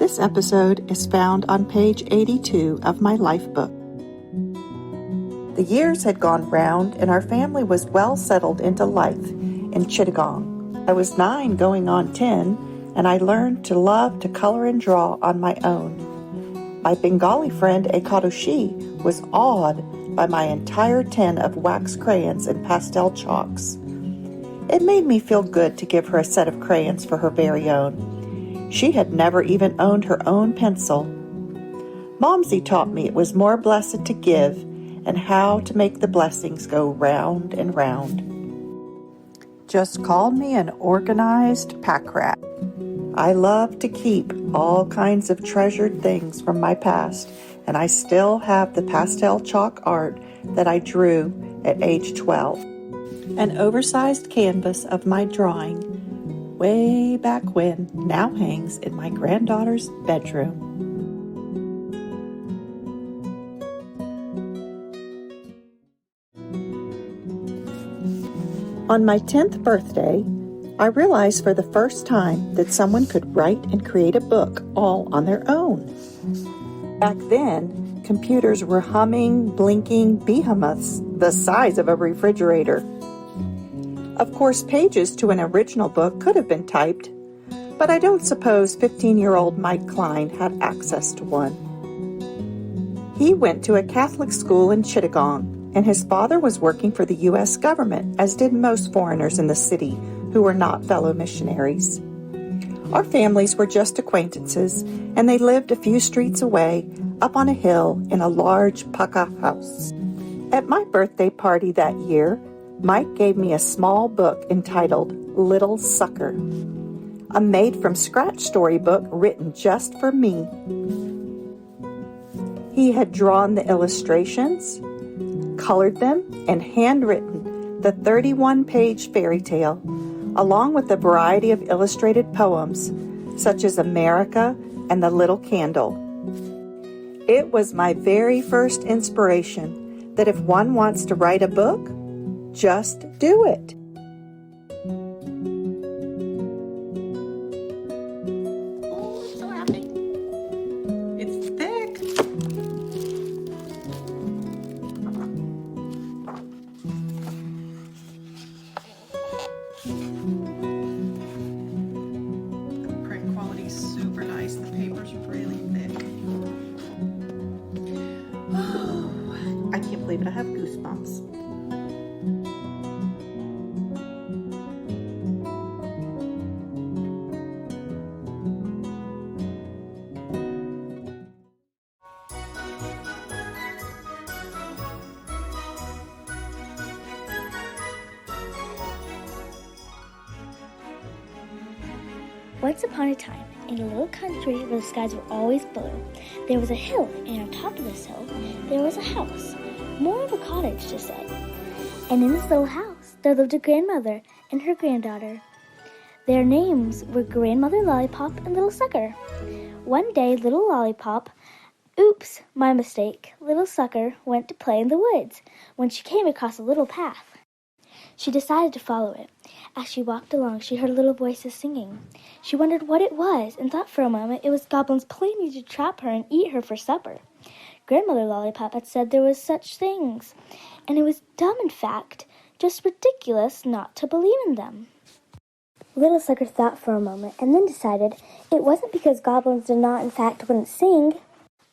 This episode is found on page 82 of my lifebook. The years had gone round and our family was well settled into life in Chittagong. I was 9 going on 10, and I learned to love to color and draw on my own. My Bengali friend Ekadoshi was awed by my entire tin of wax crayons and pastel chalks. It made me feel good to give her a set of crayons for her very own. She had never even owned her own pencil. Momsy taught me it was more blessed to give and how to make the blessings go round and round. Just called me an organized pack rat. I love to keep all kinds of treasured things from my past, and I still have the pastel chalk art that I drew at age 12. An oversized canvas of my drawing way back when now hangs in my granddaughter's bedroom. On my 10th birthday, I realized for the first time that someone could write and create a book all on their own. Back then, computers were humming, blinking behemoths the size of a refrigerator. Of course, pages to an original book could have been typed, but I don't suppose 15-year-old Mike Klein had access to one. He went to a Catholic school in Chittagong, and his father was working for the U.S. government, as did most foreigners in the city who were not fellow missionaries. Our families were just acquaintances, and they lived a few streets away, up on a hill in a large pucka house. At my birthday party that year, Mike gave me a small book entitled Little Sucker, a made-from-scratch storybook written just for me. He had drawn the illustrations, colored them, and handwritten the 31-page fairy tale, along with a variety of illustrated poems, such as America and the Little Candle. It was my very first inspiration that if one wants to write a book, just do it. Oh, I'm so happy. It's thick. Print quality is super nice. The paper's really thick. Oh, I can't believe it. I have goosebumps. Once upon a time, in a little country where the skies were always blue, there was a hill, and on top of this hill, there was a house, more of a cottage to say. And in this little house, there lived a grandmother and her granddaughter. Their names were Grandmother Lollipop and Little Sucker. One day, Little Lollipop, oops, my mistake, Little Sucker went to play in the woods when she came across a little path. She decided to follow it. As she walked along, she heard little voices singing. She wondered what it was and thought for a moment it was goblins planning to trap her and eat her for supper. Grandmother Lollipop had said there was such things, and it was dumb, in fact, just ridiculous not to believe in them. Little Sucker thought for a moment and then decided it wasn't because goblins did not, in fact, wouldn't sing.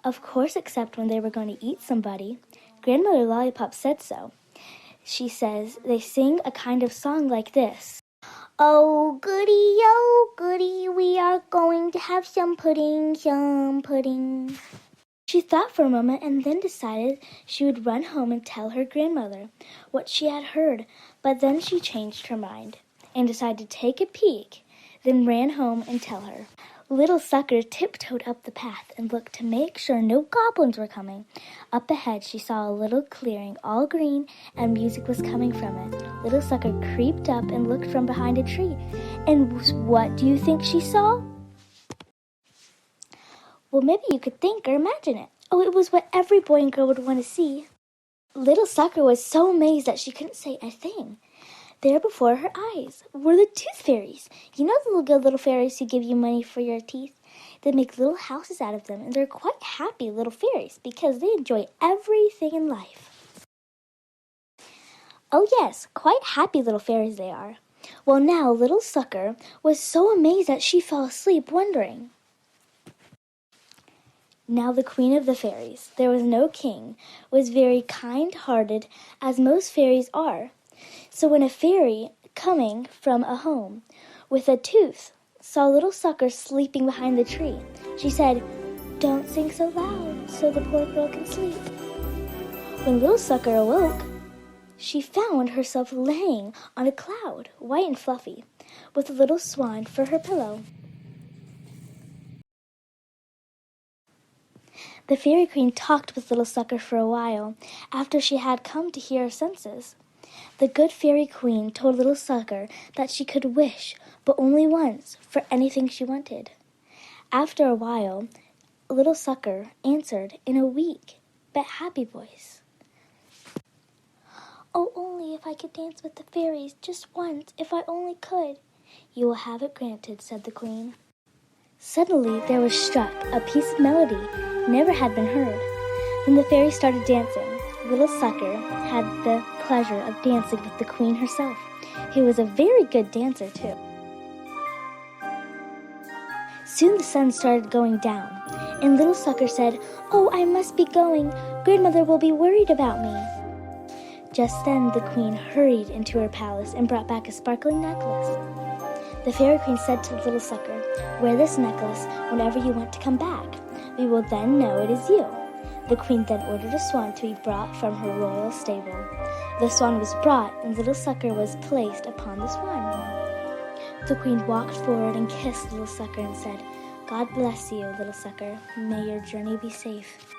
Of course, except when they were going to eat somebody. Grandmother Lollipop said so. She says they sing a kind of song like this. Oh, goody, we are going to have some pudding, some pudding. She thought for a moment and then decided she would run home and tell her grandmother what she had heard, but then she changed her mind and decided to take a peek, then ran home and tell her. Little Sucker tiptoed up the path and looked to make sure no goblins were coming. Up ahead, she saw a little clearing, all green, and music was coming from it. Little Sucker creeped up and looked from behind a tree. And what do you think she saw? Well, maybe you could think or imagine it. Oh, it was what every boy and girl would want to see. Little Sucker was so amazed that she couldn't say a thing. There before her eyes were the tooth fairies. You know the good little fairies who give you money for your teeth? They make little houses out of them, and they're quite happy little fairies because they enjoy everything in life. Oh yes, quite happy little fairies they are. Well, now Little Sucker was so amazed that she fell asleep wondering. Now the queen of the fairies, there was no king, was very kind-hearted, as most fairies are. So when a fairy coming from a home with a tooth saw Little Sucker sleeping behind the tree, she said, "Don't sing so loud so the poor girl can sleep." When Little Sucker awoke, she found herself laying on a cloud, white and fluffy, with a little swan for her pillow. The fairy queen talked with Little Sucker for a while after she had come to hear her senses. The good fairy queen told Little Sucker that she could wish, but only once, for anything she wanted. After a while, Little Sucker answered in a weak but happy voice. "Oh, only if I could dance with the fairies just once, if I only could." "You will have it granted," said the queen. Suddenly there was struck a piece of melody never had been heard. Then the fairies started dancing. Little Sucker had the pleasure of dancing with the queen herself, who was a very good dancer too. Soon the sun started going down, and Little Sucker said, "Oh, I must be going. Grandmother will be worried about me." Just then the queen hurried into her palace and brought back a sparkling necklace. The fairy queen said to Little Sucker, "Wear this necklace whenever you want to come back. We will then know it is you." The queen then ordered a swan to be brought from her royal stable. The swan was brought, and Little Sucker was placed upon the swan. The queen walked forward and kissed Little Sucker and said, "God bless you, Little Sucker. May your journey be safe."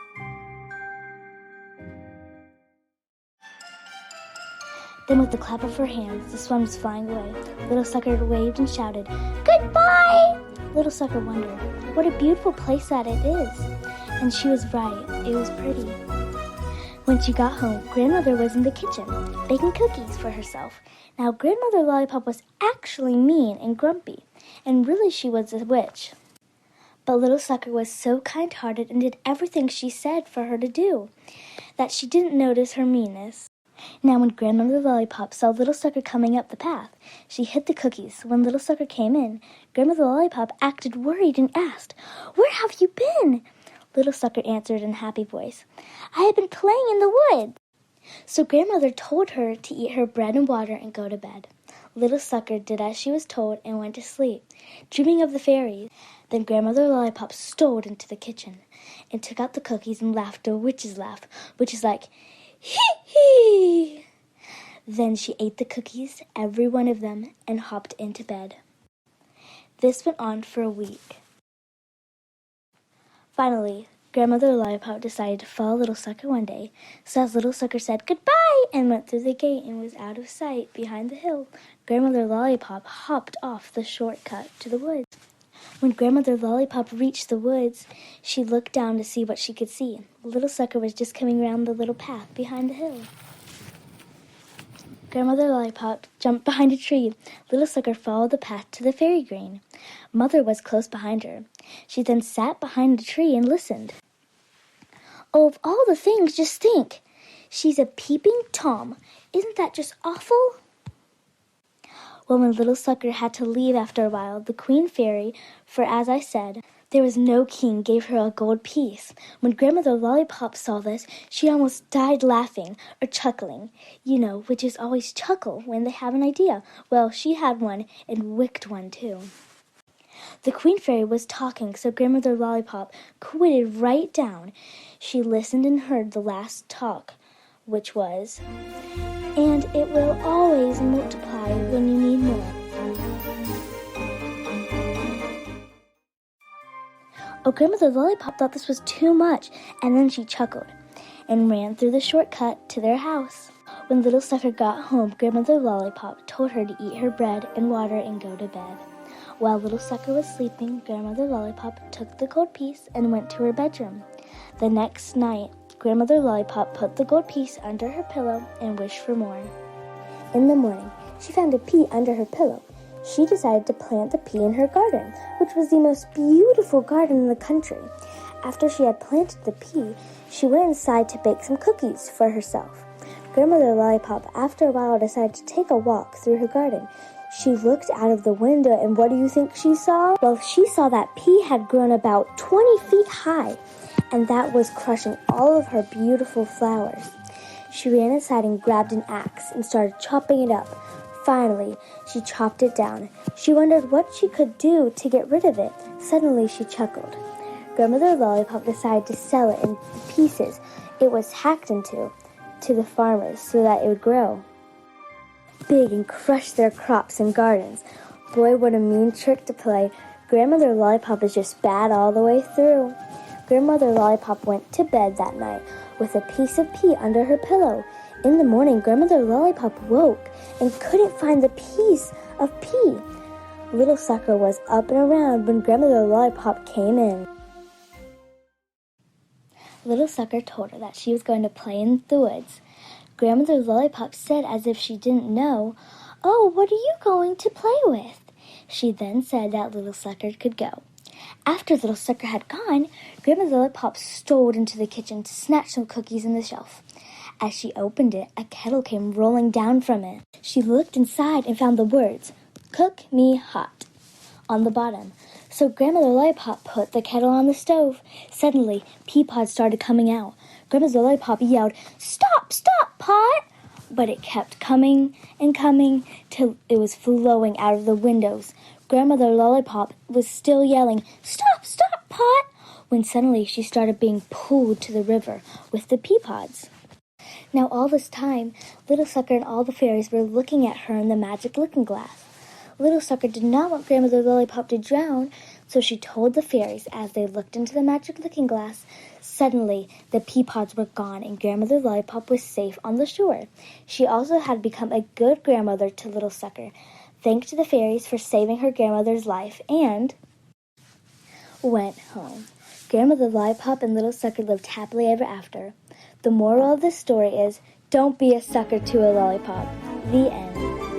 Then with the clap of her hands, the swan was flying away. Little Sucker waved and shouted, "Goodbye!" Little Sucker wondered what a beautiful place that it is. And she was right, it was pretty. When she got home, Grandmother was in the kitchen, baking cookies for herself. Now Grandmother Lollipop was actually mean and grumpy, and really she was a witch. But Little Sucker was so kind-hearted and did everything she said for her to do, that she didn't notice her meanness. Now when Grandmother Lollipop saw Little Sucker coming up the path, she hid the cookies. When Little Sucker came in, Grandmother Lollipop acted worried and asked, "Where have you been?" Little Sucker answered in a happy voice, "I have been playing in the woods." So Grandmother told her to eat her bread and water and go to bed. Little Sucker did as she was told and went to sleep, dreaming of the fairies. Then Grandmother Lollipop stole into the kitchen and took out the cookies and laughed a witch's laugh, which is like, "Hee hee!" Then she ate the cookies, every one of them, and hopped into bed. This went on for a week. Finally, Grandmother Lollipop decided to follow Little Sucker one day, so as Little Sucker said goodbye and went through the gate and was out of sight behind the hill, Grandmother Lollipop hopped off the shortcut to the woods. When Grandmother Lollipop reached the woods, she looked down to see what she could see. Little Sucker was just coming round the little path behind the hill. Grandmother Lollipop jumped behind a tree. Little Sucker followed the path to the fairy green. Mother was close behind her. She then sat behind the tree and listened. "Oh, of all the things, just think. She's a peeping Tom. Isn't that just awful?" Well, when Little Sucker had to leave after a while, the Queen Fairy, for as I said, there was no king, gave her a gold piece. When Grandmother Lollipop saw this, she almost died laughing, or chuckling. You know, witches always chuckle when they have an idea. Well, she had one, and wicked one too. The Queen Fairy was talking, so Grandmother Lollipop quitted right down. She listened and heard the last talk, which was, "And it will always multiply when you need more." Oh, Grandmother Lollipop thought this was too much, and then she chuckled and ran through the shortcut to their house. When Little Sucker got home, Grandmother Lollipop told her to eat her bread and water and go to bed. While Little Sucker was sleeping, Grandmother Lollipop took the gold piece and went to her bedroom. The next night, Grandmother Lollipop put the gold piece under her pillow and wished for more. In the morning, she found a pea under her pillow. she decided to plant the pea in her garden, which was the most beautiful garden in the country. After she had planted the pea, she went inside to bake some cookies for herself. Grandmother Lollipop, after a while, decided to take a walk through her garden. She looked out of the window, and what do you think she saw? Well, she saw that pea had grown about 20 feet high, and that was crushing all of her beautiful flowers. She ran inside and grabbed an axe and started chopping it up. Finally, she chopped it down. She wondered what she could do to get rid of it. Suddenly, she chuckled. Grandmother Lollipop decided to sell it in pieces it was hacked into to the farmers so that it would grow big and crush their crops and gardens. Boy, what a mean trick to play. Grandmother Lollipop is just bad all the way through. Grandmother Lollipop went to bed that night with a piece of pea under her pillow. In the morning, Grandmother Lollipop woke and couldn't find the piece of pea. Little Sucker was up and around when Grandmother Lollipop came in. Little Sucker told her that she was going to play in the woods. Grandmother Lollipop said as if she didn't know, "Oh, what are you going to play with?" She then said that Little Sucker could go. After Little Sucker had gone, Grandmother Lollipop stole into the kitchen to snatch some cookies in the shelf. As she opened it, a kettle came rolling down from it. She looked inside and found the words, "Cook me hot," on the bottom. So Grandmother Lollipop put the kettle on the stove. Suddenly, pea pods started coming out. Grandmother Lollipop yelled, "Stop, stop, pot!" But it kept coming and coming till it was flowing out of the windows. Grandmother Lollipop was still yelling, "Stop, stop, pot!" when suddenly she started being pulled to the river with the pea pods. Now all this time, Little Sucker and all the fairies were looking at her in the magic looking glass. Little Sucker did not want Grandmother Lollipop to drown, so she told the fairies as they looked into the magic looking glass. Suddenly, the pea pods were gone and Grandmother Lollipop was safe on the shore. She also had become a good grandmother to Little Sucker, thanks to the fairies for saving her grandmother's life, and went home. Grandmother Lollipop and Little Sucker lived happily ever after. The moral of this story is, don't be a sucker to a lollipop. The end.